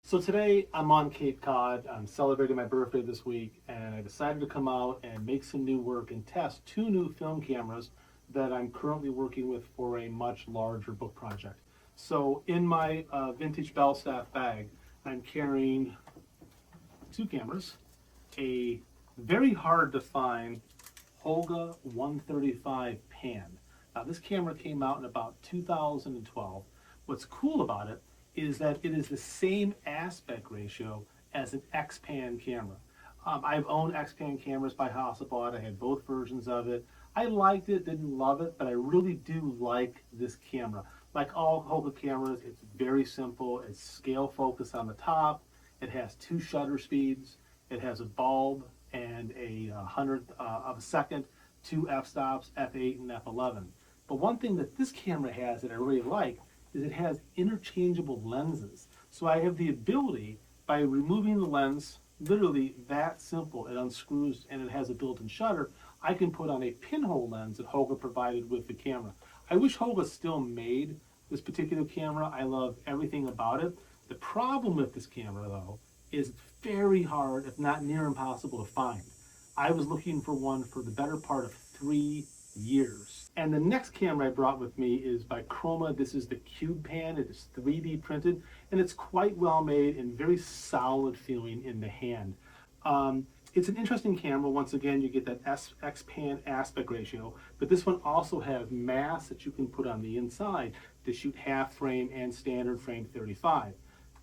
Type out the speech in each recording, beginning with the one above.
So today I'm on Cape Cod. I'm celebrating my birthday this week, and I decided to come out and make some new work and test two new film cameras that I'm currently working with for a much larger book project. So in my vintage Belstaff bag, I'm carrying two cameras, a very hard to find Holga 135 pan. Now this camera came out in about 2012. What's cool about it is that it is the same aspect ratio as an X-Pan camera. I've owned X-Pan cameras by Hasselblad. I had both versions of it. I liked it, didn't love it, but I really do like this camera. Like all Holga cameras, it's very simple. It's scale focus on the top. It has two shutter speeds. It has a bulb and a hundredth of a second, two f-stops, f8 and f11. But one thing that this camera has that I really like is it has interchangeable lenses. So I have the ability, by removing the lens, literally that simple, it unscrews and it has a built-in shutter, I can put on a pinhole lens that Holga provided with the camera. I wish Holga still made this particular camera. I love everything about it. The problem with this camera though is it's very hard, if not near impossible to find. I was looking for one for the better part of 3 years. And the next camera I brought with me is by Chroma. This is the CubePan. It is 3D printed, and it's quite well made and very solid feeling in the hand. It's an interesting camera. Once again, you get that X-Pan aspect ratio, but this one also has mask that you can put on the inside to shoot half frame and standard frame 35.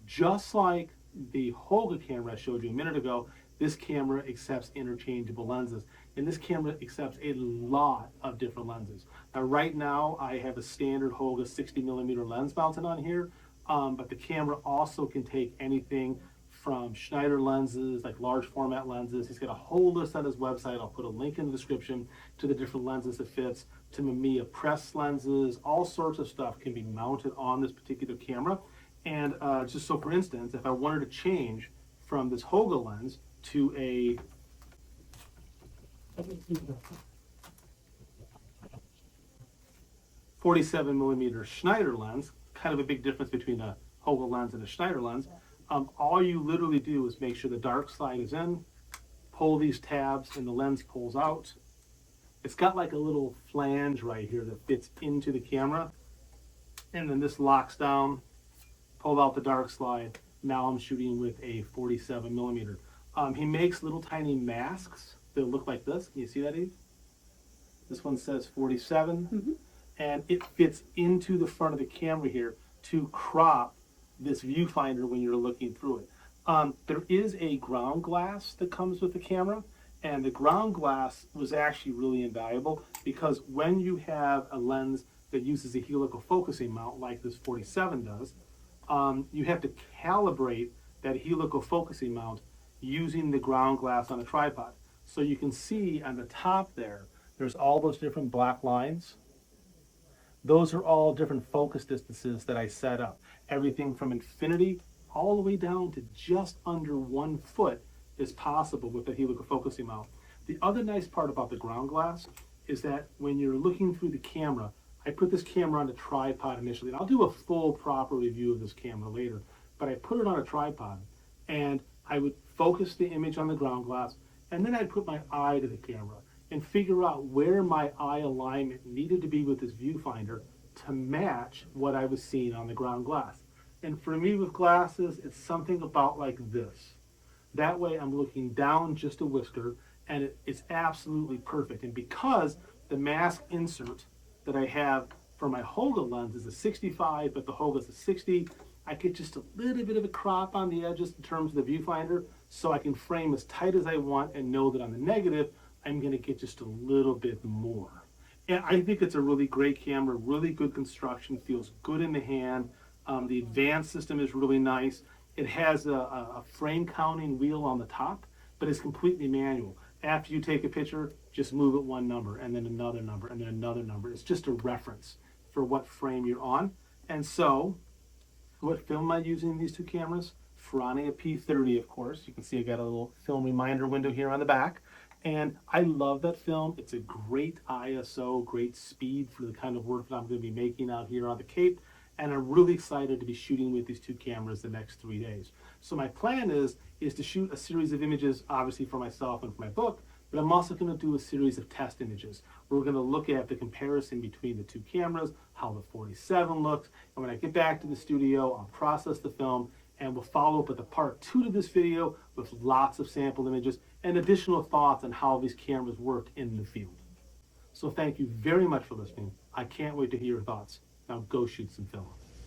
Just like the Holga camera I showed you a minute ago, this camera accepts interchangeable lenses, and this camera accepts a lot of different lenses. Now right now I have a standard Holga 60mm lens mounted on here, but the camera also can take anything from Schneider lenses, like large format lenses. He's got a whole list on his website. I'll put a link in the description to the different lenses it fits, to Mamiya press lenses. All sorts of stuff can be mounted on this particular camera. And just so for instance, if I wanted to change from this Holga lens to a 47mm Schneider lens, kind of a big difference between a Holga lens and a Schneider lens, all you literally do is make sure the dark slide is in, pull these tabs, and the lens pulls out. It's got like a little flange right here that fits into the camera, and then this locks down, pull out the dark slide. Now I'm shooting with a 47mm. He makes little tiny masks that look like this. Can you see that, Eve? This one says 47, and it fits into the front of the camera here to crop this viewfinder when you're looking through it. There is a ground glass that comes with the camera, and the ground glass was actually really invaluable because when you have a lens that uses a helical focusing mount like this 47 does, you have to calibrate that helical focusing mount using the ground glass on a tripod. So you can see on the top there's all those different black lines. Those are all different focus distances that I set up. Everything from infinity all the way down to just under 1 foot is possible with the helical focusing mount. The other nice part about the ground glass is that when you're looking through the camera, I put this camera on a tripod initially, and I'll do a full proper review of this camera later, but I put it on a tripod, and I would focus the image on the ground glass, and then I'd put my eye to the camera and figure out where my eye alignment needed to be with this viewfinder to match what I was seeing on the ground glass. And for me with glasses, it's something about like this. That way I'm looking down just a whisker, and it's absolutely perfect. And because the mask insert that I have for my Holga lens is a 65, but the Holga is a 60, I get just a little bit of a crop on the edges in terms of the viewfinder, so I can frame as tight as I want and know that on the negative, I'm gonna get just a little bit more. And I think it's a really great camera, really good construction, feels good in the hand. The advanced system is really nice. It has a frame counting wheel on the top, but it's completely manual. After you take a picture, just move it one number and then another number and then another number. It's just a reference for what frame you're on. And so, what film am I using in these two cameras? Ferrania P30, of course. You can see I got a little film reminder window here on the back. And I love that film. It's a great ISO, great speed for the kind of work that I'm going to be making out here on the Cape. and I'm really excited to be shooting with these two cameras the next 3 days. So my plan is to shoot a series of images, obviously for myself and for my book, but I'm also going to do a series of test images. We're going to look at the comparison between the two cameras, how the 47 looks, and when I get back to the studio, I'll process the film, and we'll follow up with a part 2 to this video with lots of sample images and additional thoughts on how these cameras work in the field. So thank you very much for listening. I can't wait to hear your thoughts. Now go shoot some film.